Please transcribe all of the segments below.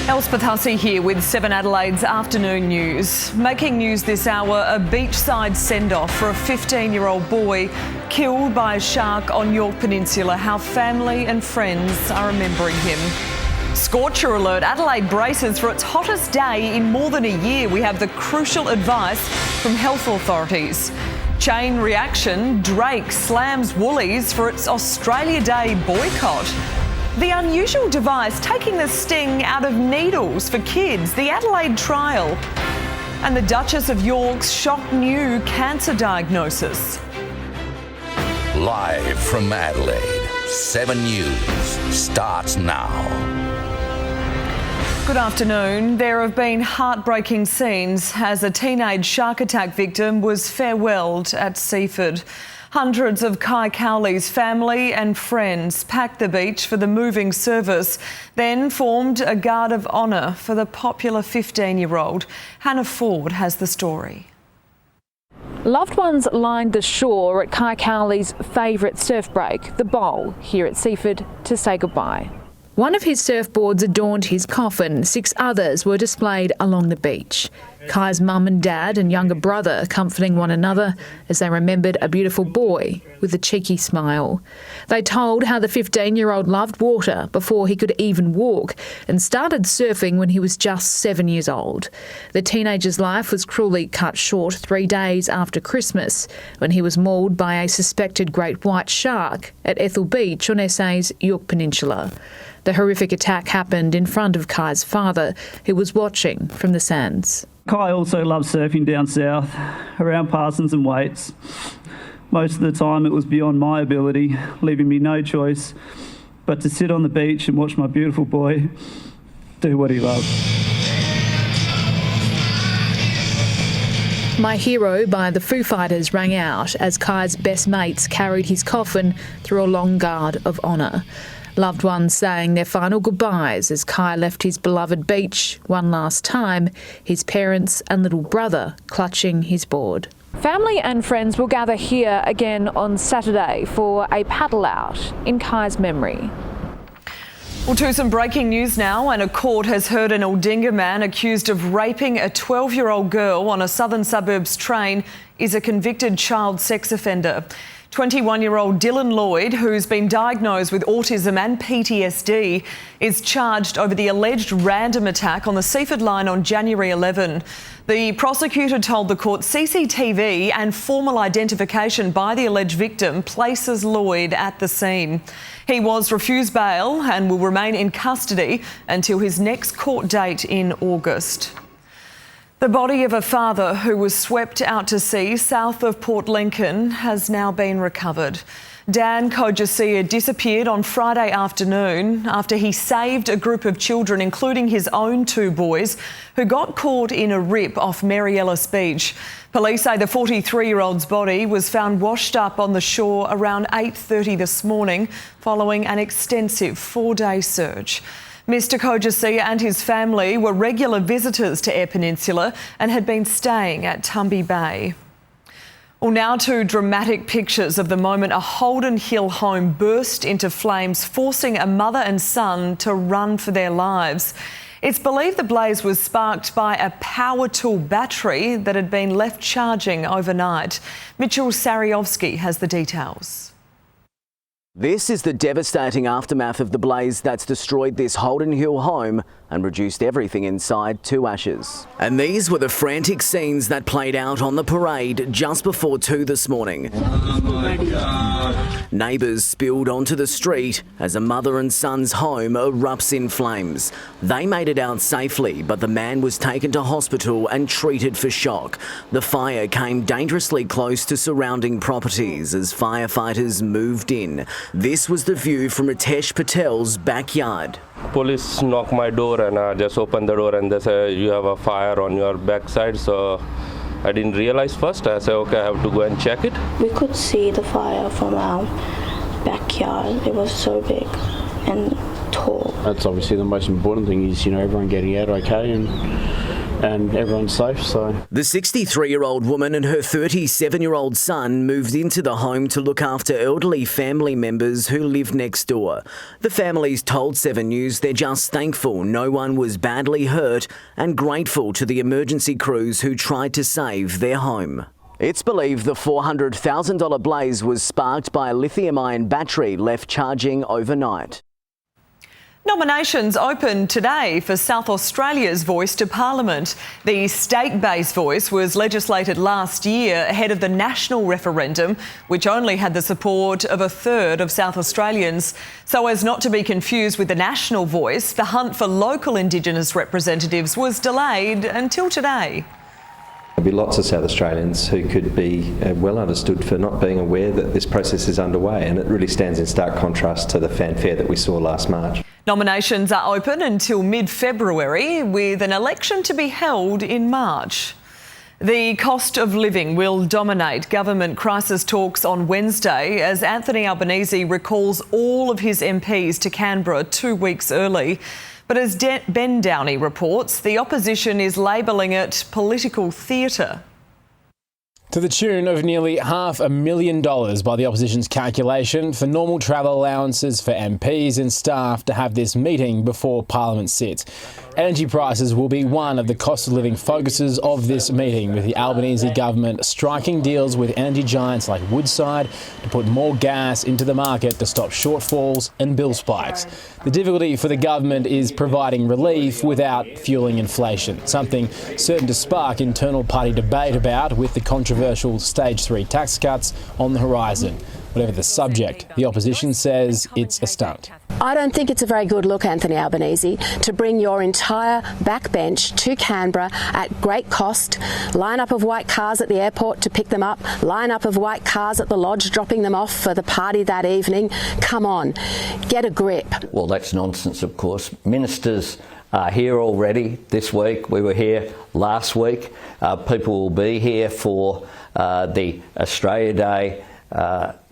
Elspeth Hussey here with 7 Adelaide's afternoon news. Making news this hour, a beachside send-off for a 15-year-old boy killed by a shark on Yorke Peninsula. How family and friends are remembering him. Scorcher alert. Adelaide braces for its hottest day in more than a year. We have the crucial advice from health authorities. Chain reaction. Drake slams Woolies for its Australia Day boycott. The unusual device taking the sting out of needles for kids, the Adelaide trial. And the Duchess of York's shock new cancer diagnosis. Live from Adelaide, 7 News starts now. Good afternoon. There have been heartbreaking scenes as a teenage shark attack victim was farewelled at Seaford. Hundreds of Kai Cowley's family and friends packed the beach for the moving service, then formed a guard of honour for the popular 15-year-old. Hannah Ford has the story. Loved ones lined the shore at Kai Cowley's favourite surf break, the Bowl, here at Seaford, to say goodbye. One of his surfboards adorned his coffin. 6 others were displayed along the beach. Kai's mum and dad and younger brother comforting one another as they remembered a beautiful boy with a cheeky smile. They told how the 15-year-old loved water before he could even walk and started surfing when he was just 7 years old. The teenager's life was cruelly cut short 3 days after Christmas when he was mauled by a suspected great white shark at Ethel Beach on SA's Yorke Peninsula. The horrific attack happened in front of Kai's father, who was watching from the sands. Kai also loved surfing down south, around Parsons and Waits. Most of the time it was beyond my ability, leaving me no choice but to sit on the beach and watch my beautiful boy do what he loved. My Hero by the Foo Fighters rang out as Kai's best mates carried his coffin through a long guard of honour. Loved ones saying their final goodbyes as Kai left his beloved beach one last time, his parents and little brother clutching his board. Family and friends will gather here again on Saturday for a paddle out in Kai's memory. Well, to some breaking news now, and a court has heard an Aldinga man accused of raping a 12-year-old girl on a southern suburbs train is a convicted child sex offender. 21-year-old Dylan Lloyd, who's been diagnosed with autism and PTSD, is charged over the alleged random attack on the Seaford line on January 11. The prosecutor told the court CCTV and formal identification by the alleged victim places Lloyd at the scene. He was refused bail and will remain in custody until his next court date in August. The body of a father who was swept out to sea south of Port Lincoln has now been recovered. Dan Kojasia disappeared on Friday afternoon after he saved a group of children, including his own 2 boys, who got caught in a rip off Mary Ellis Beach. Police say the 43-year-old's body was found washed up on the shore around 8:30 this morning following an extensive 4-day search. Mr Kojasia and his family were regular visitors to Eyre Peninsula and had been staying at Tumby Bay. Well, now to dramatic pictures of the moment a Holden Hill home burst into flames, forcing a mother and son to run for their lives. It's believed the blaze was sparked by a power tool battery that had been left charging overnight. Mitchell Sariovsky has the details. This is the devastating aftermath of the blaze that's destroyed this Holden Hill home and reduced everything inside to ashes. And these were the frantic scenes that played out on the parade just before 2 this morning. Neighbours spilled onto the street as a mother and son's home erupts in flames. They made it out safely, but the man was taken to hospital and treated for shock. The fire came dangerously close to surrounding properties as firefighters moved in. This was the view from Ritesh Patel's backyard. Police knocked my door and I just opened the door and they said, you have a fire on your backside. So I didn't realize first. I said, okay, I have to go and check it. We could see the fire from our backyard. It was so big and tall. That's obviously the most important thing is, everyone getting out okay and and everyone's safe. So the 63-year-old woman and her 37-year-old son moved into the home to look after elderly family members who live next door. The families told 7 News they're just thankful no one was badly hurt and grateful to the emergency crews who tried to save their home. It's believed the $400,000 blaze was sparked by a lithium-ion battery left charging overnight. Nominations opened today for South Australia's voice to Parliament. The state-based voice was legislated last year ahead of the national referendum, which only had the support of a third of South Australians. So as not to be confused with the national voice, the hunt for local Indigenous representatives was delayed until today. There'll be lots of South Australians who could be well understood for not being aware that this process is underway, and it really stands in stark contrast to the fanfare that we saw last March. Nominations are open until mid-February, with an election to be held in March. The cost of living will dominate government crisis talks on Wednesday as Anthony Albanese recalls all of his MPs to Canberra 2 weeks early. But as Ben Downey reports, the opposition is labelling it political theatre. To the tune of nearly $500,000 by the opposition's calculation for normal travel allowances for MPs and staff to have this meeting before Parliament sits. Energy prices will be one of the cost of living focuses of this meeting, with the Albanese government striking deals with energy giants like Woodside to put more gas into the market to stop shortfalls and bill spikes. The difficulty for the government is providing relief without fueling inflation, something certain to spark internal party debate about, with the controversial Stage 3 tax cuts on the horizon. Whatever the subject, the opposition says it's a stunt. I don't think it's a very good look, Anthony Albanese, to bring your entire backbench to Canberra at great cost, line up of white cars at the airport to pick them up, line up of white cars at the lodge dropping them off for the party that evening. Come on, get a grip. Well, that's nonsense, of course. Ministers are here already this week. We were here last week. People will be here for the Australia Day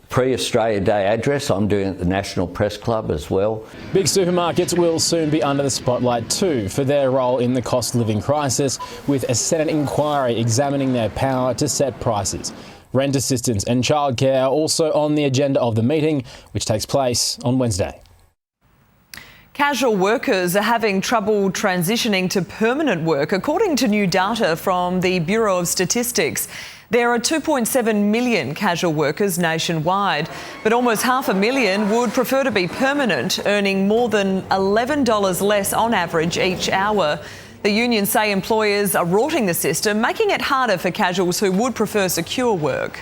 pre-Australia Day address. I'm doing it at the National Press Club as well. Big supermarkets will soon be under the spotlight too for their role in the cost of living crisis, with a Senate inquiry examining their power to set prices. Rent assistance and childcare are also on the agenda of the meeting, which takes place on Wednesday. Casual workers are having trouble transitioning to permanent work, according to new data from the Bureau of Statistics. There are 2.7 million casual workers nationwide, but almost 500,000 would prefer to be permanent, earning more than $11 less on average each hour. The unions say employers are rorting the system, making it harder for casuals who would prefer secure work.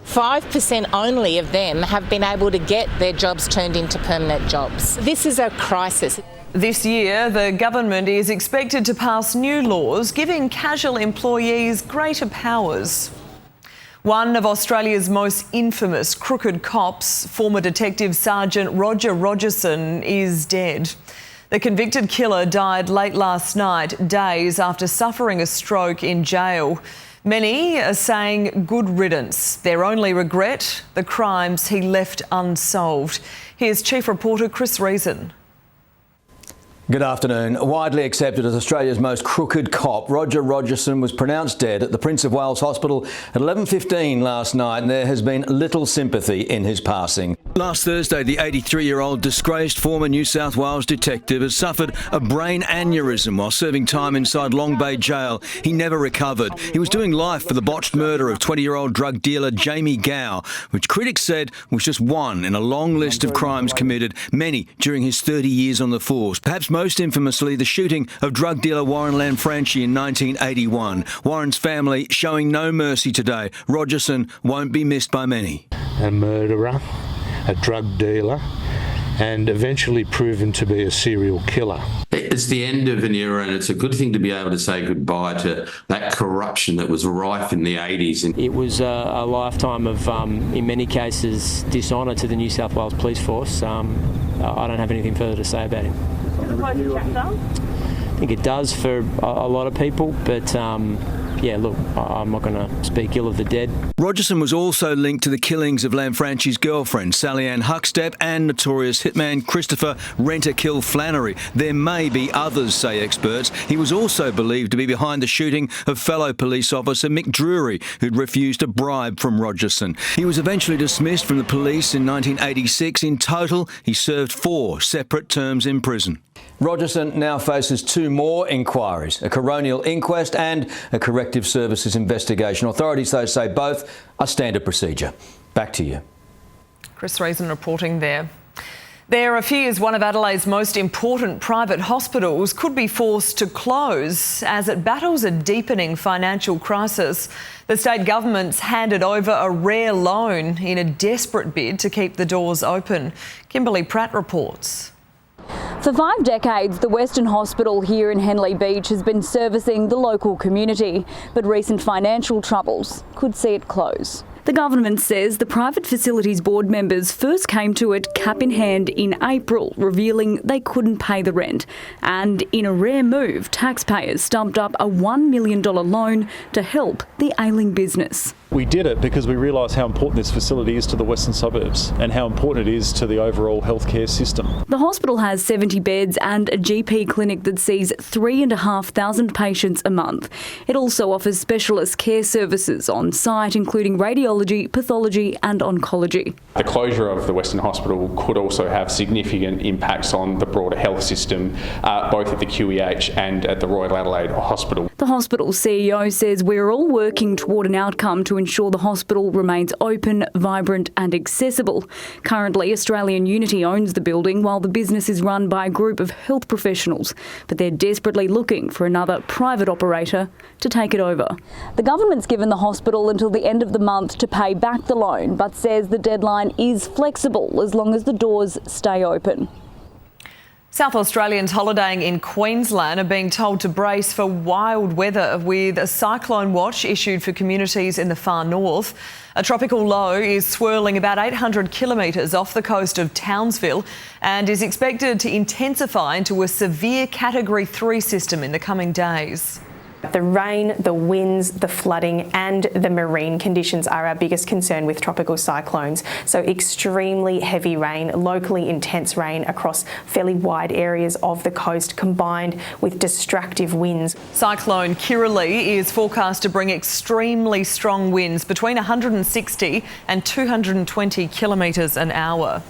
5% only of them have been able to get their jobs turned into permanent jobs. This is a crisis. This year, the government is expected to pass new laws giving casual employees greater powers. One of Australia's most infamous crooked cops, former Detective Sergeant Roger Rogerson, is dead. The convicted killer died late last night, days after suffering a stroke in jail. Many are saying good riddance. Their only regret, the crimes he left unsolved. Here's Chief Reporter Chris Reason. Good afternoon. Widely accepted as Australia's most crooked cop, Roger Rogerson was pronounced dead at the Prince of Wales Hospital at 11:15 last night, and there has been little sympathy in his passing. Last Thursday, the 83-year-old disgraced former New South Wales detective has suffered a brain aneurysm while serving time inside Long Bay Jail. He never recovered. He was doing life for the botched murder of 20-year-old drug dealer Jamie Gow, which critics said was just one in a long list of crimes committed, many during his 30 years on the force. Perhaps most infamously, the shooting of drug dealer Warren Lanfranchi in 1981. Warren's family showing no mercy today. Rogerson won't be missed by many. A murderer, a drug dealer, and eventually proven to be a serial killer. It's the end of an era, and it's a good thing to be able to say goodbye to that corruption that was rife in the 80s. It was a lifetime of, in many cases, dishonour to the New South Wales Police Force. I don't have anything further to say about him. I think it does for a lot of people, but yeah, look, I'm not going to speak ill of the dead. Rogerson was also linked to the killings of Lanfranchi's girlfriend, Sally Ann Huckstep, and notorious hitman Christopher Rent-A-Kill Flannery. There may be others, say experts. He was also believed to be behind the shooting of fellow police officer Mick Drury, who'd refused a bribe from Rogerson. He was eventually dismissed from the police in 1986. In total, he served 4 separate terms in prison. Rogerson now faces 2 more inquiries, a coronial inquest and a corrective services investigation. Authorities, though, say both are standard procedure. Back to you. Chris Reason reporting there. There are fears one of Adelaide's most important private hospitals could be forced to close as it battles a deepening financial crisis. The state government's handed over a rare loan in a desperate bid to keep the doors open. Kimberly Pratt reports. For 5 decades, the Western Hospital here in Henley Beach has been servicing the local community, but recent financial troubles could see it close. The government says the private facilities board members first came to it cap in hand in April, revealing they couldn't pay the rent. And in a rare move, taxpayers stumped up a $1 million loan to help the ailing business. We did it because we realised how important this facility is to the western suburbs and how important it is to the overall healthcare system. The hospital has 70 beds and a GP clinic that sees 3,500 patients a month. It also offers specialist care services on site, including radiology, pathology and oncology. The closure of the Western Hospital could also have significant impacts on the broader health system, both at the QEH and at the Royal Adelaide Hospital. The hospital CEO says we're all working toward an outcome to ensure the hospital remains open, vibrant and accessible. Currently, Australian Unity owns the building while the business is run by a group of health professionals, but they're desperately looking for another private operator to take it over. The government's given the hospital until the end of the month to pay back the loan, but says the deadline is flexible as long as the doors stay open. South Australians holidaying in Queensland are being told to brace for wild weather with a cyclone watch issued for communities in the far north. A tropical low is swirling about 800 kilometres off the coast of Townsville and is expected to intensify into a severe Category 3 system in the coming days. The rain, the winds, the flooding and the marine conditions are our biggest concern with tropical cyclones. So extremely heavy rain, locally intense rain across fairly wide areas of the coast combined with destructive winds. Cyclone Kirrily is forecast to bring extremely strong winds between 160 and 220 kilometres an hour.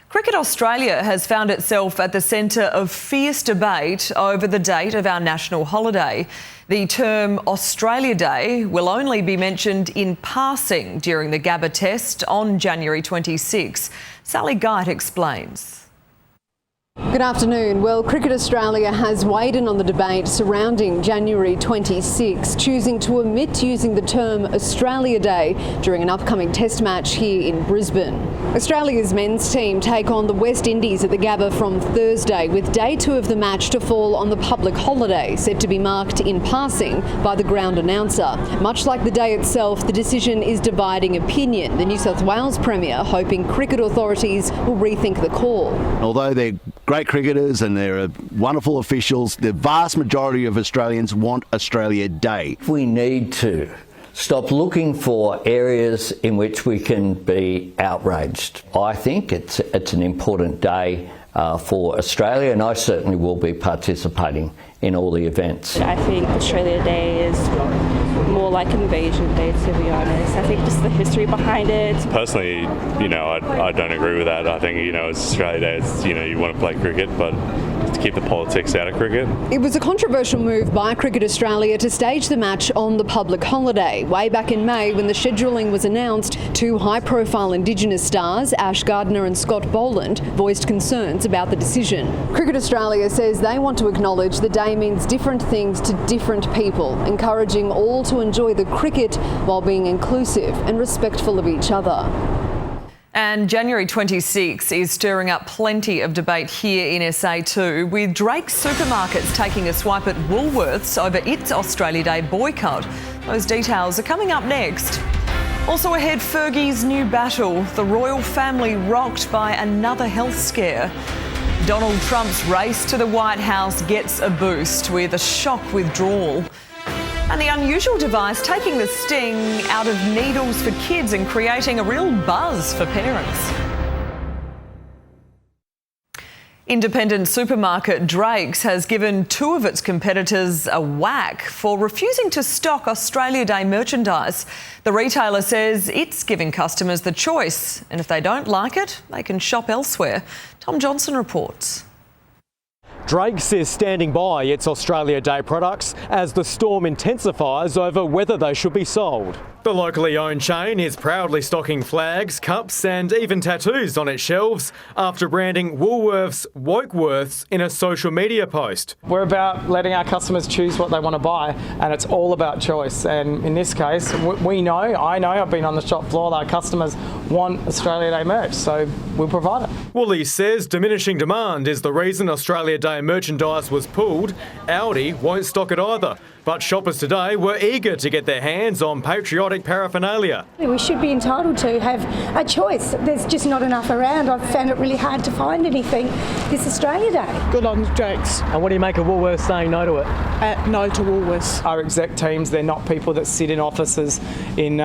Cricket Australia has found itself at the centre of fierce debate over the date of our national holiday. The term Australia Day will only be mentioned in passing during the Gabba test on January 26. Sally Guite explains. Good afternoon. Well, Cricket Australia has weighed in on the debate surrounding January 26, choosing to omit using the term Australia Day during an upcoming test match here in Brisbane. Australia's men's team take on the West Indies at the Gabba from Thursday, with day 2 of the match to fall on the public holiday, set to be marked in passing by the ground announcer. Much like the day itself, the decision is dividing opinion. The New South Wales Premier hoping cricket authorities will rethink the call. Although they're great cricketers and they're wonderful officials, the vast majority of Australians want Australia Day. We need to stop looking for areas in which we can be outraged. I think it's an important day for Australia, and I certainly will be participating in all the events. I think Australia Day is more like Invasion Day, to be honest. I think just the history behind it. Personally, I don't agree with that. I think, it's Australia Day, it's, you want to play cricket, but to keep the politics out of cricket. It was a controversial move by Cricket Australia to stage the match on the public holiday. Way back in May, when the scheduling was announced, 2 high-profile Indigenous stars, Ash Gardner and Scott Boland, voiced concerns about the decision. Cricket Australia says they want to acknowledge the day means different things to different people, encouraging all to enjoy the cricket while being inclusive and respectful of each other. And January 26 is stirring up plenty of debate here in SA too, with Drake's supermarkets taking a swipe at Woolworths over its Australia Day boycott. Those details are coming up next. Also ahead, Fergie's new battle, the royal family rocked by another health scare. Donald Trump's race to the White House gets a boost with a shock withdrawal. And the unusual device taking the sting out of needles for kids and creating a real buzz for parents. Independent supermarket Drake's has given two of its competitors a whack for refusing to stock Australia Day merchandise. The retailer says it's giving customers the choice, and if they don't like it, they can shop elsewhere. Tom Johnson reports. Drake's is standing by its Australia Day products as the storm intensifies over whether they should be sold. The locally owned chain is proudly stocking flags, cups and even tattoos on its shelves after branding Woolworths Wokeworths in a social media post. We're about letting our customers choose what they want to buy, and it's all about choice. And in this case, I know, I've been on the shop floor, our customers want Australia Day merch, so we'll provide it. Woolies says diminishing demand is the reason Australia Day merchandise was pulled. Aldi won't stock it either. But shoppers today were eager to get their hands on patriotic paraphernalia. We should be entitled to have a choice. There's just not enough around. I've found it really hard to find anything this Australia Day. Good on Drake's. And what do you make of Woolworths saying no to it? No to Woolworths. Our exec teams, they're not people that sit in offices in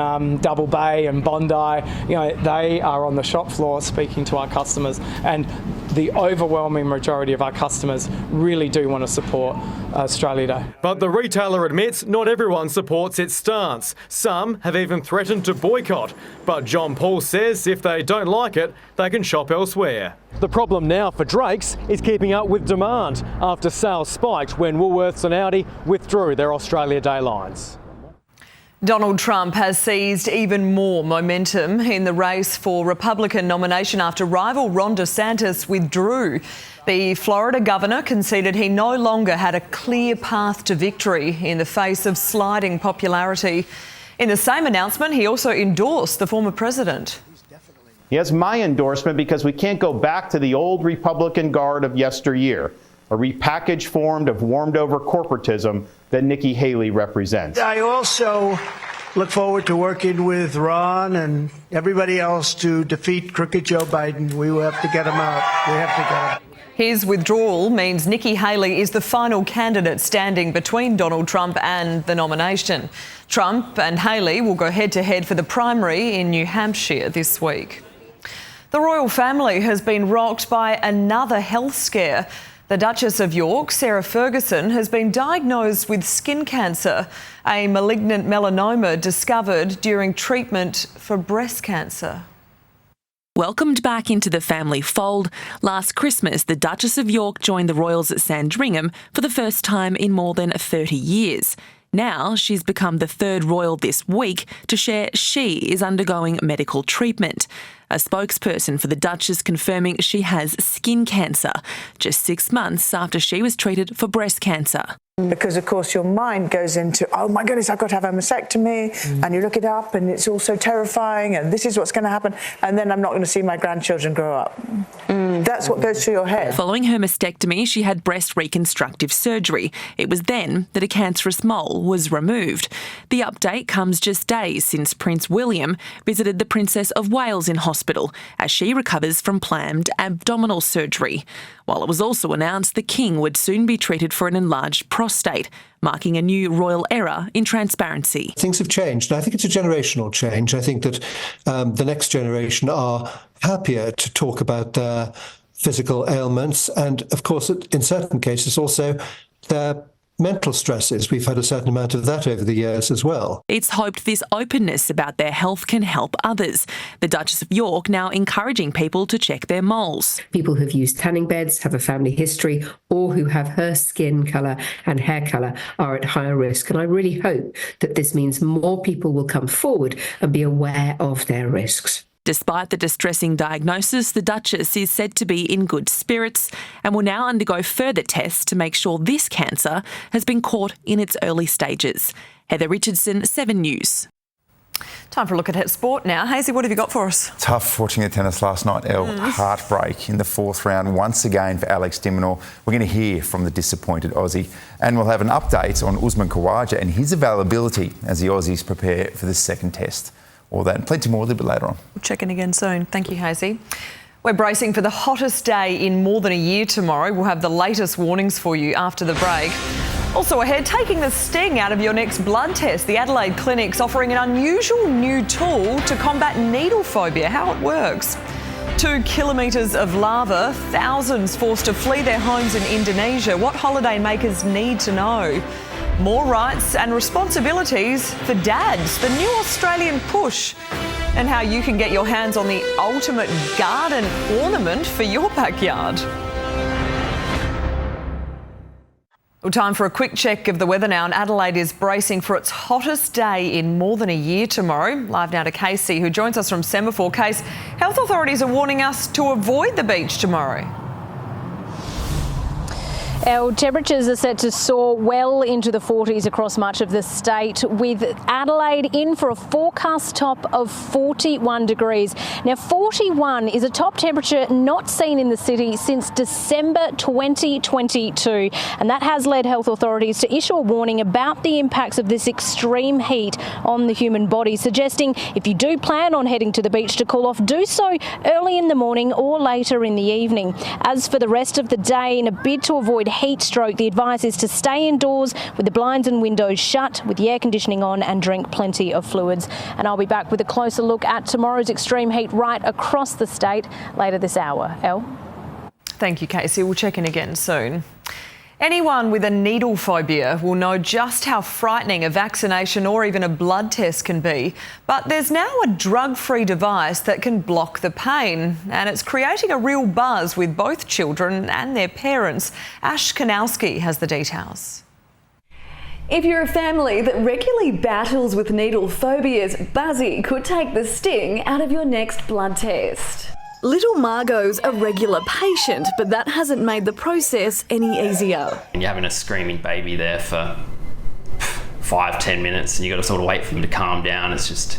Double Bay and Bondi. You know, they are on the shop floor speaking to our customers, and the overwhelming majority of our customers really do want to support Australia Day. But the retailer admits not everyone supports its stance. Some have even threatened to boycott. But John Paul says if they don't like it, they can shop elsewhere. The problem now for Drake's is keeping up with demand after sales spiked when Woolworths and Aldi withdrew their Australia Day lines. Donald Trump has seized even more momentum in the race for Republican nomination after rival Ron DeSantis withdrew. The Florida governor conceded he no longer had a clear path to victory in the face of sliding popularity. In the same announcement, he also endorsed the former president. He has my endorsement because we can't go back to the old Republican guard of yesteryear, a repackaged form of warmed-over corporatism that Nikki Haley represents. I also look forward to working with Ron and everybody else to defeat crooked Joe Biden. We will have to get him out. We have to get him. His withdrawal means Nikki Haley is the final candidate standing between Donald Trump and the nomination. Trump and Haley will go head-to-head for the primary in New Hampshire this week. The royal family has been rocked by another health scare. The Duchess of York, Sarah Ferguson, has been diagnosed with skin cancer, a malignant melanoma discovered during treatment for breast cancer. Welcomed back into the family fold, last Christmas the Duchess of York joined the royals at Sandringham for the first time in more than 30 years. Now she's become the third royal this week to share she is undergoing medical treatment. A spokesperson for the Duchess confirming she has skin cancer, just 6 months after she was treated for breast cancer. Because, of course, your mind goes into, oh, my goodness, I've got to have a mastectomy, and you look it up, and it's all so terrifying, and this is what's going to happen, and then I'm not going to see my grandchildren grow up. That's what goes through your head. Following her mastectomy, she had breast reconstructive surgery. It was then that a cancerous mole was removed. The update comes just days since Prince William visited the Princess of Wales in hospital as she recovers from planned abdominal surgery. While it was also announced the King would soon be treated for an enlarged prostate, marking a new royal era in transparency. Things have changed, and I think it's a generational change. I think that the next generation are happier to talk about their physical ailments and, of course, in certain cases also their mental stresses. We've had a certain amount of that over the years as well. It's hoped this openness about their health can help others. The Duchess of York now encouraging people to check their moles. People who've used tanning beds, have a family history, or who have her skin colour and hair colour are at higher risk. And I really hope that this means more people will come forward and be aware of their risks. Despite the distressing diagnosis, the Duchess is said to be in good spirits and will now undergo further tests to make sure this cancer has been caught in its early stages. Heather Richardson, 7 News. Time for a look at sport now. Hazy, what have you got for us? Tough watching the tennis last night, Elle. Heartbreak in the fourth round once again for Alex de Minaur. We're going to hear from the disappointed Aussie, and we'll have an update on Usman Khawaja and his availability as the Aussies prepare for the second test. All that and plenty more a little bit later on. We'll check in again soon. Thank you, Hazy. We're bracing for the hottest day in more than a year tomorrow. We'll have the latest warnings for you after the break. Also ahead, taking the sting out of your next blood test. The Adelaide Clinic's offering an unusual new tool to combat needle phobia. How it works. 2 kilometres of lava, thousands forced to flee their homes in Indonesia. What holidaymakers need to know. More rights and responsibilities for dads. The new Australian push. And how you can get your hands on the ultimate garden ornament for your backyard. Well, time for a quick check of the weather now. And Adelaide is bracing for its hottest day in more than a year tomorrow. Live now to Casey, who joins us from Semaphore. Case, health authorities are warning us to avoid the beach tomorrow. Our temperatures are set to soar well into the 40s across much of the state, with Adelaide in for a forecast top of 41 degrees. Now, 41 is a top temperature not seen in the city since December 2022, and that has led health authorities to issue a warning about the impacts of this extreme heat on the human body, suggesting if you do plan on heading to the beach to cool off, do so early in the morning or later in the evening. As for the rest of the day, in a bid to avoid heat stroke, the advice is to stay indoors with the blinds and windows shut, with the air conditioning on, and drink plenty of fluids. And I'll be back with a closer look at tomorrow's extreme heat right across the state later this hour. Elle? Thank you, Casey. We'll check in again soon. Anyone with a needle phobia will know just how frightening a vaccination or even a blood test can be. But there's now a drug-free device that can block the pain, and it's creating a real buzz with both children and their parents. Ash Kanowski has the details. If you're a family that regularly battles with needle phobias, Buzzy could take the sting out of your next blood test. Little Margot's a regular patient, but that hasn't made the process any easier. And you're having a screaming baby there for 5-10 minutes and you've got to sort of wait for them to calm down. It's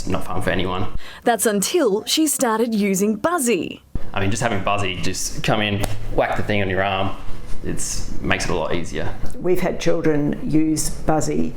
not fun for anyone. That's until she started using Buzzy. I mean, just having Buzzy just come in, whack the thing on your arm, makes it a lot easier. We've had children use Buzzy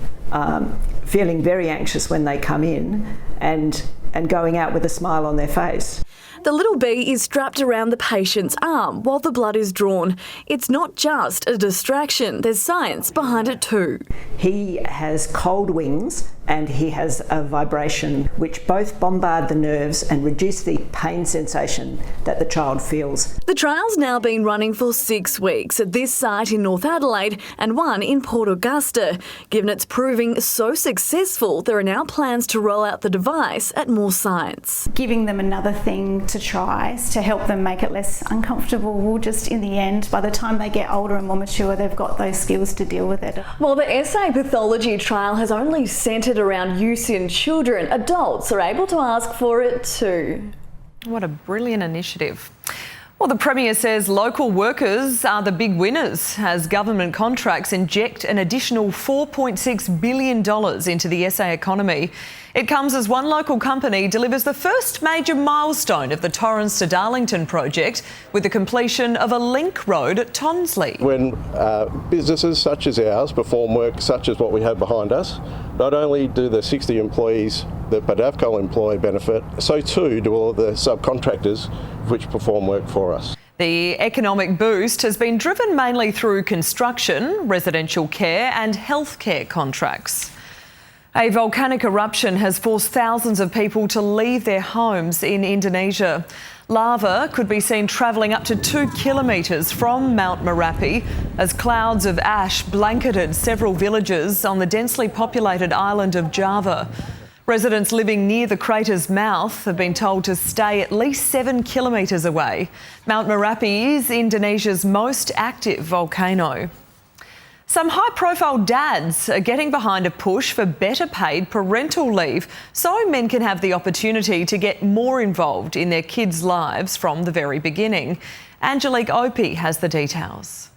feeling very anxious when they come in and going out with a smile on their face. The little bee is strapped around the patient's arm while the blood is drawn. It's not just a distraction, there's science behind it too. He has cold wings and he has a vibration which both bombard the nerves and reduce the pain sensation that the child feels. The trial's now been running for 6 weeks at this site in North Adelaide and one in Port Augusta. Given it's proving so successful, there are now plans to roll out the device at more sites. Giving them another thing to try to help them make it less uncomfortable will just, in the end, by the time they get older and more mature, they've got those skills to deal with it. While the SA pathology trial has only centred around use in children, adults are able to ask for it too. What a brilliant initiative. Well, the Premier says local workers are the big winners as government contracts inject an additional $4.6 billion into the SA economy. It comes as one local company delivers the first major milestone of the Torrens to Darlington project with the completion of a link road at Tonsley. When businesses such as ours perform work such as what we have behind us, not only do the 60 employees that Badavco employ benefit, so too do all of the subcontractors which perform work for us. The economic boost has been driven mainly through construction, residential care and healthcare contracts. A volcanic eruption has forced thousands of people to leave their homes in Indonesia. Lava could be seen travelling up to 2 kilometres from Mount Merapi as clouds of ash blanketed several villages on the densely populated island of Java. Residents living near the crater's mouth have been told to stay at least 7 kilometres away. Mount Merapi is Indonesia's most active volcano. Some high-profile dads are getting behind a push for better paid parental leave so men can have the opportunity to get more involved in their kids' lives from the very beginning. Angelique Opie has the details.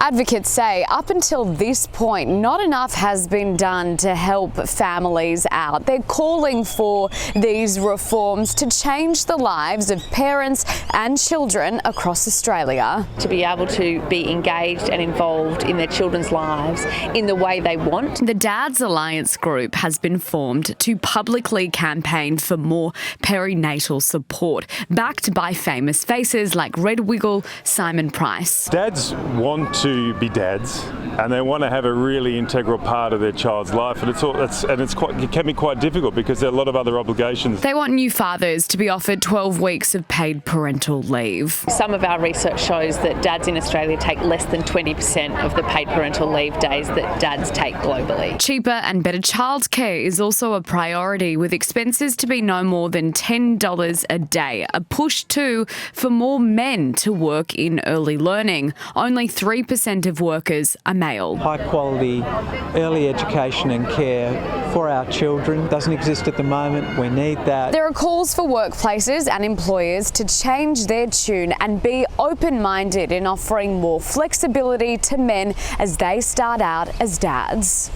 Advocates say up until this point, not enough has been done to help families out. They're calling for these reforms to change the lives of parents and children across Australia. To be able to be engaged and involved in their children's lives in the way they want. The Dads Alliance group has been formed to publicly campaign for more perinatal support, backed by famous faces like Red Wiggle, Simon Price. Dads want to be dads, and they want to have a really integral part of their child's life, and it can be quite difficult because there are a lot of other obligations. They want new fathers to be offered 12 weeks of paid parental leave. Some of our research shows that dads in Australia take less than 20% of the paid parental leave days that dads take globally. Cheaper and better childcare is also a priority, with expenses to be no more than $10 a day. A push too for more men to work in early learning. Only 3% of workers are male. High quality early education and care for our children doesn't exist at the moment. We need that. There are calls for workplaces and employers to change their tune and be open-minded in offering more flexibility to men as they start out as dads.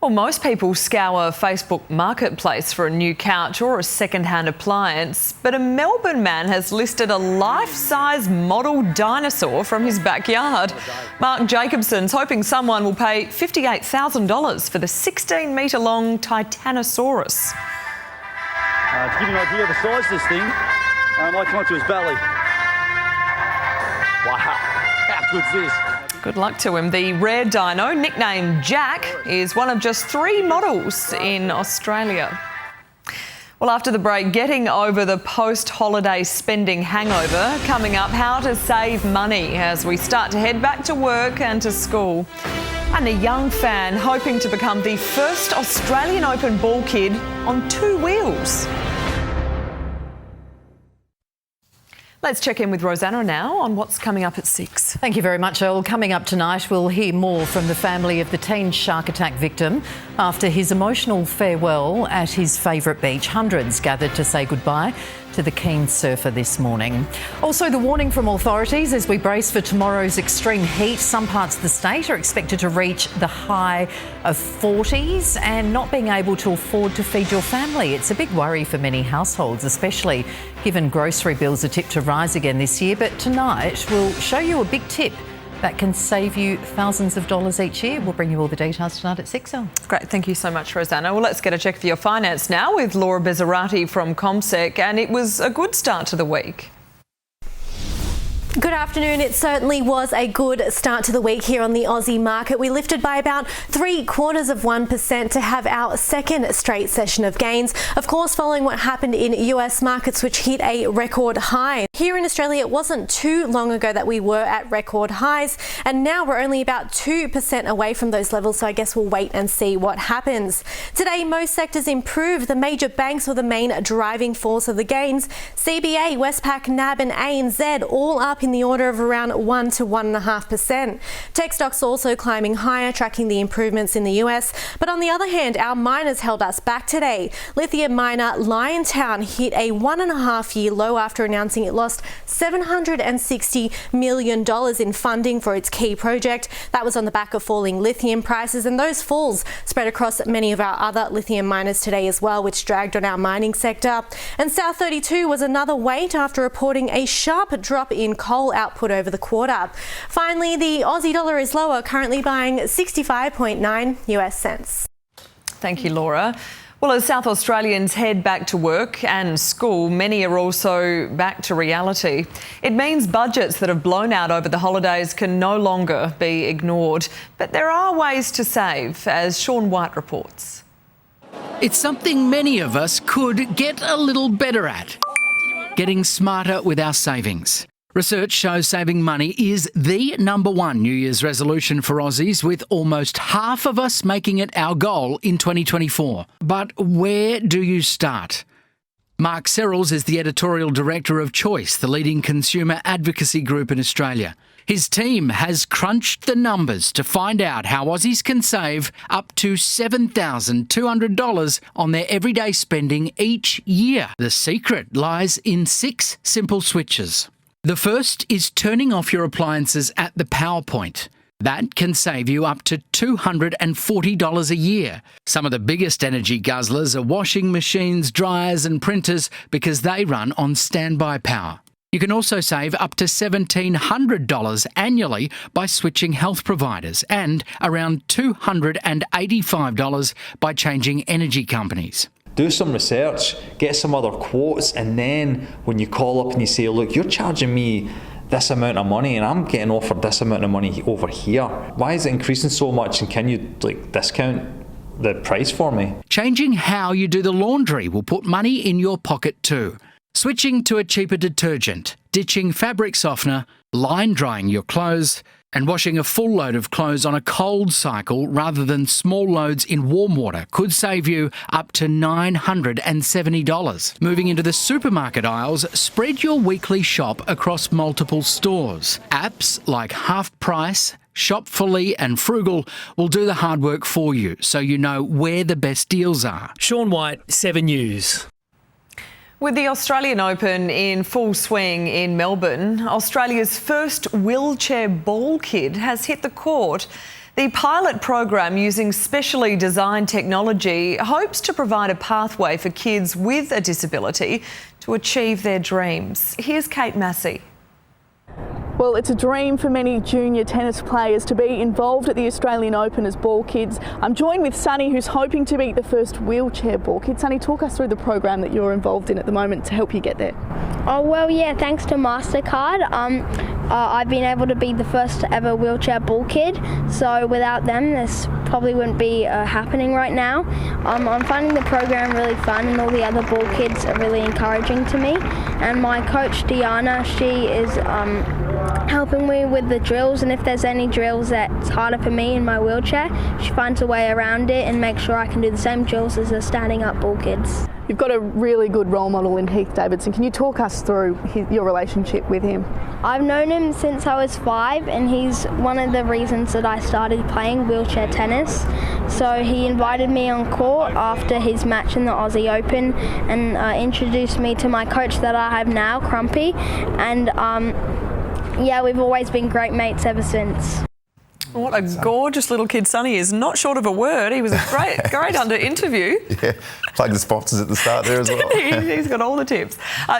Well, most people scour Facebook Marketplace for a new couch or a second-hand appliance, but a Melbourne man has listed a life-size model dinosaur from his backyard. Mark Jacobson's hoping someone will pay $58,000 for the 16-metre-long Titanosaurus. To give you an idea of the size of this thing, I come up to his belly. Wow, how good's this? Good luck to him. The rare dino, nicknamed Jack, is one of just 3 models in Australia. Well, after the break, getting over the post-holiday spending hangover. Coming up, how to save money as we start to head back to work and to school. And a young fan hoping to become the first Australian Open ball kid on 2 wheels. Let's check in with Rosanna now on what's coming up at 6. Thank you very much, Earl. Coming up tonight, we'll hear more from the family of the teen shark attack victim. After his emotional farewell at his favourite beach, hundreds gathered to say goodbye to the keen surfer this morning. Also, the warning from authorities as we brace for tomorrow's extreme heat. Some parts of the state are expected to reach the high of 40s, and not being able to afford to feed your family. It's a big worry for many households, especially given grocery bills are tipped to rise again this year. But tonight, we'll show you a big tip that can save you thousands of dollars each year. We'll bring you all the details tonight at 6. Great, thank you so much, Rosanna. Well, let's get a check for your finance now with Laura Bezzarati from ComSec, and it was a good start to the week. Good afternoon. It certainly was a good start to the week here on the Aussie market. We lifted by about 0.75% to have our second straight session of gains. Of course, following what happened in US markets, which hit a record high. Here in Australia, it wasn't too long ago that we were at record highs, and now we're only about 2% away from those levels, so I guess we'll wait and see what happens. Today, most sectors improved. The major banks were the main driving force of the gains. CBA, Westpac, NAB and ANZ all up in the order of around 1 to 1.5%. Tech stocks also climbing higher, tracking the improvements in the US. But on the other hand, our miners held us back today. Lithium miner Liontown hit a 1.5-year low after announcing it lost $760 million in funding for its key project. That was on the back of falling lithium prices, and those falls spread across many of our other lithium miners today as well, which dragged on our mining sector. And South32 was another weight after reporting a sharp drop in coal output over the quarter. Finally, the Aussie dollar is lower, currently buying 65.9 US cents. Thank you, Laura. Well, as South Australians head back to work and school, many are also back to reality. It means budgets that have blown out over the holidays can no longer be ignored. But there are ways to save, as Sean White reports. It's something many of us could get a little better at, getting smarter with our savings. Research shows saving money is the #1 New Year's resolution for Aussies, with almost half of us making it our goal in 2024. But where do you start? Mark Serrels is the editorial director of Choice, the leading consumer advocacy group in Australia. His team has crunched the numbers to find out how Aussies can save up to $7,200 on their everyday spending each year. The secret lies in 6 simple switches. The first is turning off your appliances at the power point. That can save you up to $240 a year. Some of the biggest energy guzzlers are washing machines, dryers and printers because they run on standby power. You can also save up to $1,700 annually by switching health providers, and around $285 by changing energy companies. Do some research, get some other quotes, and then when you call up and you say, look, you're charging me this amount of money and I'm getting offered this amount of money over here. Why is it increasing so much, and can you discount the price for me? Changing how you do the laundry will put money in your pocket too. Switching to a cheaper detergent, ditching fabric softener, line drying your clothes, and washing a full load of clothes on a cold cycle rather than small loads in warm water could save you up to $970. Moving into the supermarket aisles, spread your weekly shop across multiple stores. Apps like Half Price, Shop Fully and Frugal will do the hard work for you so you know where the best deals are. Sean White, 7 News. With the Australian Open in full swing in Melbourne, Australia's first wheelchair ball kid has hit the court. The pilot program, using specially designed technology, hopes to provide a pathway for kids with a disability to achieve their dreams. Here's Kate Massey. Well, it's a dream for many junior tennis players to be involved at the Australian Open as ball kids. I'm joined with Sunny, who's hoping to be the first wheelchair ball kid. Sunny, talk us through the program that you're involved in at the moment to help you get there. Oh, well, yeah, thanks to MasterCard, I've been able to be the first ever wheelchair ball kid. So without them, this probably wouldn't be happening right now. I'm finding the program really fun, and all the other ball kids are really encouraging to me. And my coach, Diana, she is helping me with the drills, and if there's any drills that's harder for me in my wheelchair, she finds a way around it and makes sure I can do the same drills as the standing up ball kids. You've got a really good role model in Heath Davidson. Can you talk us through your relationship with him? I've known him since I was 5, and he's one of the reasons that I started playing wheelchair tennis. So he invited me on court after his match in the Aussie Open and introduced me to my coach that I have now, Crumpy, and yeah, we've always been great mates ever since. What a gorgeous little kid Sonny is. Not short of a word. He was great under interview. Yeah, plugged the sponsors at the start there as well. He's got all the tips.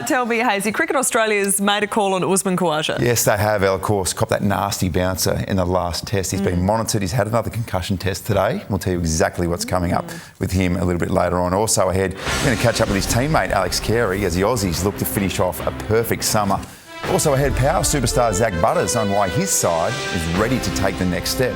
Tell me, Hazy, Cricket Australia's made a call on Usman Khawaja. Yes, they have. Of course, copped that nasty bouncer in the last test. He's been monitored. He's had another concussion test today. We'll tell you exactly what's coming up with him a little bit later on. Also ahead, we're going to catch up with his teammate Alex Carey as the Aussies look to finish off a perfect summer. Also ahead, power superstar Zach Butters on why his side is ready to take the next step.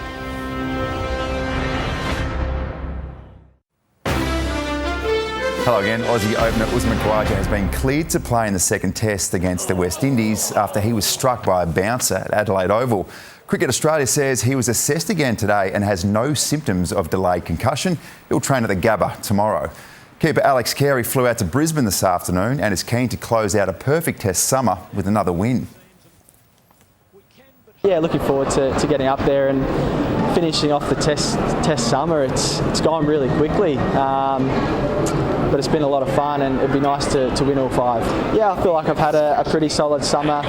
Hello again. Aussie opener Usman Khawaja has been cleared to play in the second test against the West Indies after he was struck by a bouncer at Adelaide Oval. Cricket Australia says he was assessed again today and has no symptoms of delayed concussion. He'll train at the Gabba tomorrow. Keeper Alex Carey flew out to Brisbane this afternoon and is keen to close out a perfect test summer with another win. Yeah, looking forward to getting up there and finishing off the test summer. It's gone really quickly, but it's been a lot of fun, and it'd be nice to win all 5. Yeah, I feel like I've had a pretty solid summer.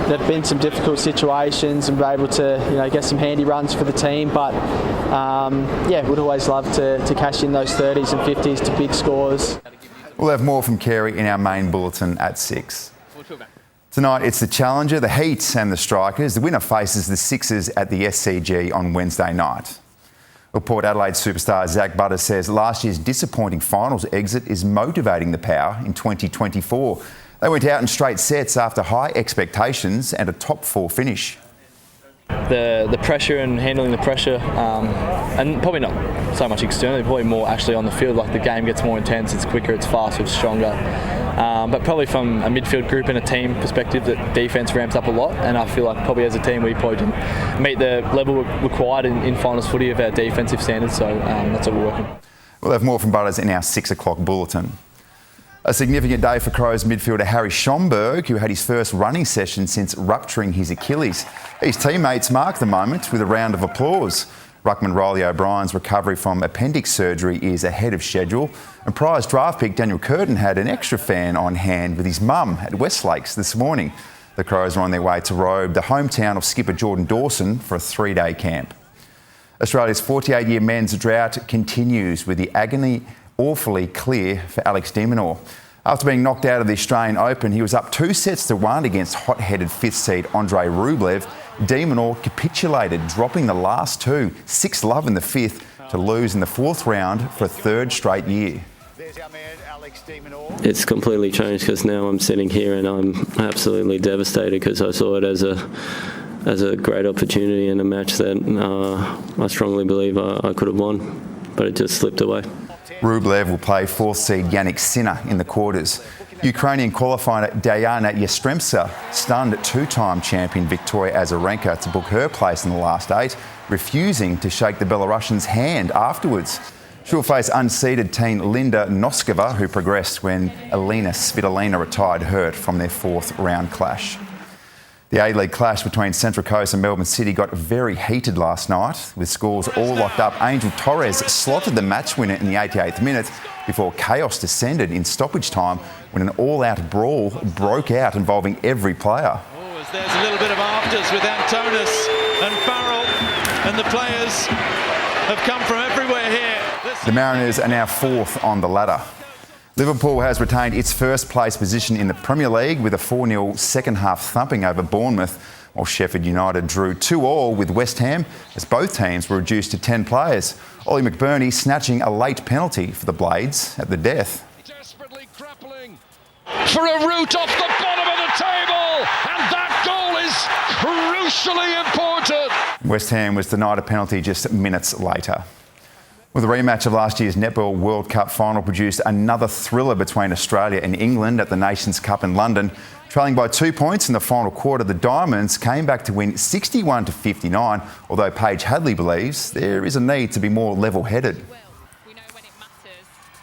There've been some difficult situations and been able to get some handy runs for the team, but yeah, would always love to cash in those 30s and 50s to big scores. We'll have more from Carey in our main bulletin at 6. Tonight it's the Challenger, the Heats and the Strikers. The winner faces the Sixers at the SCG on Wednesday night. Well, Port Adelaide superstar Zach Butters says last year's disappointing finals exit is motivating the Power in 2024. They went out in straight sets after high expectations and a top 4 finish. The pressure and handling the pressure, and probably not so much externally, probably more actually on the field. Like, the game gets more intense, it's quicker, it's faster, it's stronger. But probably from a midfield group and a team perspective, that defence ramps up a lot, and I feel like probably as a team we probably didn't meet the level required in finals footy of our defensive standards, so that's what we're working. We'll have more from Butters in our 6 o'clock bulletin. A significant day for Crows midfielder Harry Schomburg, who had his first running session since rupturing his Achilles. His teammates marked the moment with a round of applause. Ruckman Riley O'Brien's recovery from appendix surgery is ahead of schedule, and prize draft pick Daniel Curtin had an extra fan on hand with his mum at Westlakes this morning. The Crows are on their way to Robe, the hometown of skipper Jordan Dawson, for a 3-day camp. Australia's 48-year men's drought continues, with the agony awfully clear for Alex de Minaur. After being knocked out of the Australian Open, he was up 2-1 against hot-headed 5th seed Andrei Rublev. De Minaur capitulated, dropping the last 2, 6-love in the 5th, to lose in the 4th round for a 3rd straight year. There's our man, Alex. It's completely changed because now I'm sitting here and I'm absolutely devastated because I saw it as a great opportunity and a match that I strongly believe I could have won, but it just slipped away. Rublev will play fourth seed Yannick Sinner in the quarters. Ukrainian qualifier Diana Yastremska stunned two-time champion Victoria Azarenka to book her place in the last 8, refusing to shake the Belarusian's hand afterwards. She'll face unseeded teen Linda Noskova, who progressed when Elena Svitolina retired hurt from their fourth round clash. The A-League clash between Central Coast and Melbourne City got very heated last night. With scores all locked up, Angel Torres slotted the match winner in the 88th minute before chaos descended in stoppage time when an all-out brawl broke out involving every player. There's a little bit of afters with Antonis and Farrell, and the players have come from everywhere here. The Mariners are now fourth on the ladder. Liverpool has retained its first place position in the Premier League with a 4-0 second half thumping over Bournemouth, while Sheffield United drew 2-2 with West Ham as both teams were reduced to 10 players. Ollie McBurney snatching a late penalty for the Blades at the death. Desperately grappling for a route off the bottom of the table, and that goal is crucially important. West Ham was denied a penalty just minutes later. Well, the rematch of last year's Netball World Cup final produced another thriller between Australia and England at the Nations Cup in London. Trailing by 2 points in the final quarter, the Diamonds came back to win 61-59, although Paige Hadley believes there is a need to be more level-headed.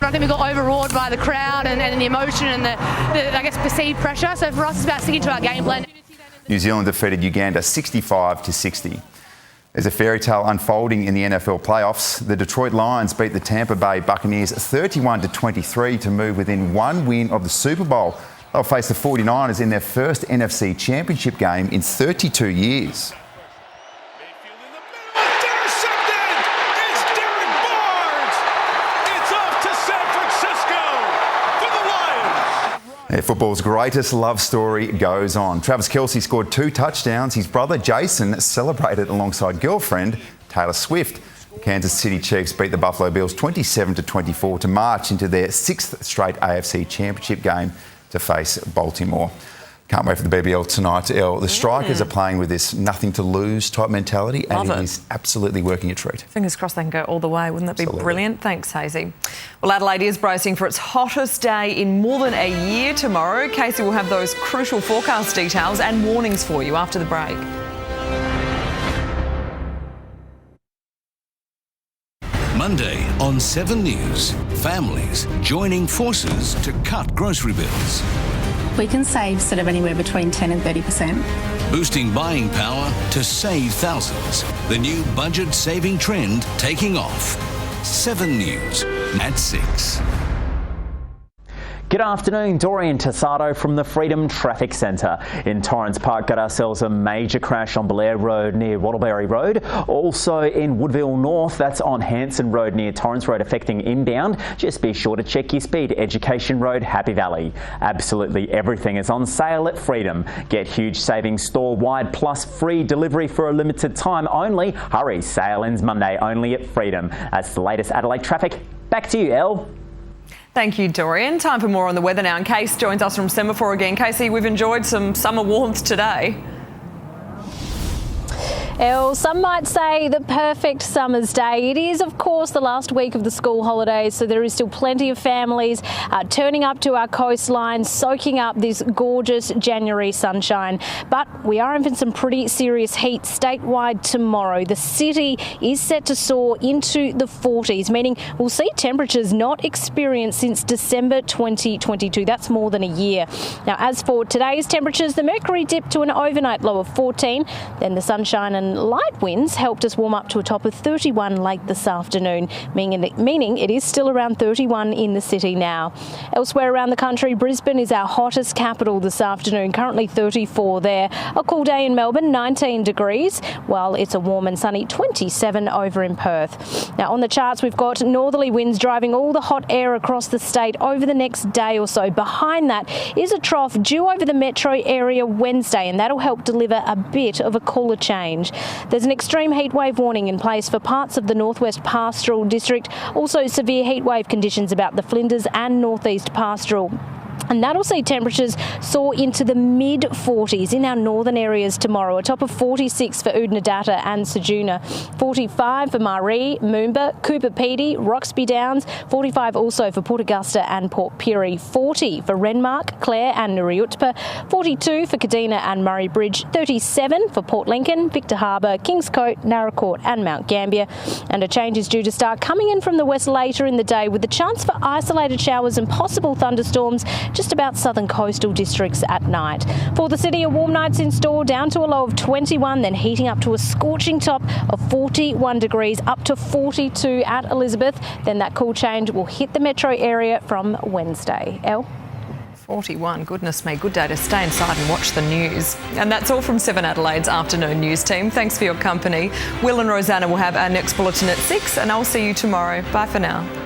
I think we got overawed by the crowd and the emotion and the I guess, perceived pressure. So for us, it's about sticking to our game plan. New Zealand defeated Uganda 65-60. There's a fairy tale unfolding in the NFL playoffs. The Detroit Lions beat the Tampa Bay Buccaneers 31-23 to move within one win of the Super Bowl. They'll face the 49ers in their first NFC Championship game in 32 years. Football's greatest love story goes on. Travis Kelce scored 2 touchdowns. His brother Jason celebrated alongside girlfriend Taylor Swift. Kansas City Chiefs beat the Buffalo Bills 27-24 to march into their 6th straight AFC Championship game to face Baltimore. Can't wait for the BBL tonight, Elle. The Strikers are playing with this nothing-to-lose type mentality, and it is absolutely working a treat. Fingers crossed they can go all the way. Wouldn't that be brilliant? Thanks, Hazy. Well, Adelaide is bracing for its hottest day in more than a year tomorrow. Casey will have those crucial forecast details and warnings for you after the break. Monday on 7 News, families joining forces to cut grocery bills. We can save sort of anywhere between 10 and 30%. Boosting buying power to save thousands. The new budget saving trend taking off. 7 News at 6. Good afternoon, Dorian Tassado from the Freedom Traffic Centre. In Torrens Park, got ourselves a major crash on Blair Road near Wattleberry Road. Also in Woodville North, that's on Hanson Road near Torrens Road affecting inbound. Just be sure to check your speed. Education Road, Happy Valley. Absolutely everything is on sale at Freedom. Get huge savings store-wide plus free delivery for a limited time only. Hurry, sale ends Monday only at Freedom. That's the latest Adelaide traffic. Back to you, Elle. Thank you, Dorian. Time for more on the weather now. And Case joins us from Semaphore again. Casey, we've enjoyed some summer warmth today. Elle, some might say the perfect summer's day. It is, of course, the last week of the school holidays, so there is still plenty of families turning up to our coastline, soaking up this gorgeous January sunshine. But we are in for some pretty serious heat statewide tomorrow. The city is set to soar into the 40s, meaning we'll see temperatures not experienced since December 2022. That's more than a year. Now, as for today's temperatures, the mercury dipped to an overnight low of 14, then the sunshine and light winds helped us warm up to a top of 31 late this afternoon, meaning it is still around 31 in the city now. Elsewhere around the country, Brisbane is our hottest capital this afternoon, currently 34 there. A cool day in Melbourne, 19 degrees, while it's a warm and sunny 27 over in Perth. Now on the charts, we've got northerly winds driving all the hot air across the state over the next day or so. Behind that is a trough due over the metro area Wednesday, and that'll help deliver a bit of a cooler change. There's an extreme heatwave warning in place for parts of the northwest pastoral district. Also severe heatwave conditions about the Flinders and northeast pastoral. And that'll see temperatures soar into the mid-40s in our northern areas tomorrow, a top of 46 for Oodnadatta and Ceduna, 45 for Maree, Moomba, Cooper Pedy, Roxby Downs, 45 also for Port Augusta and Port Pirie, 40 for Renmark, Clare and Nuriutpa, 42 for Kadina and Murray Bridge, 37 for Port Lincoln, Victor Harbour, Kings Coast, Naracoorte and Mount Gambier. And a change is due to start coming in from the west later in the day with the chance for isolated showers and possible thunderstorms just about southern coastal districts at night. For the city, a warm night's in store, down to a low of 21, then heating up to a scorching top of 41 degrees, up to 42 at Elizabeth. Then that cool change will hit the metro area from Wednesday. Elle? 41, goodness me, good day to stay inside and watch the news. And that's all from 7 Adelaide's afternoon news team. Thanks for your company. Will and Rosanna will have our next bulletin at 6, and I'll see you tomorrow. Bye for now.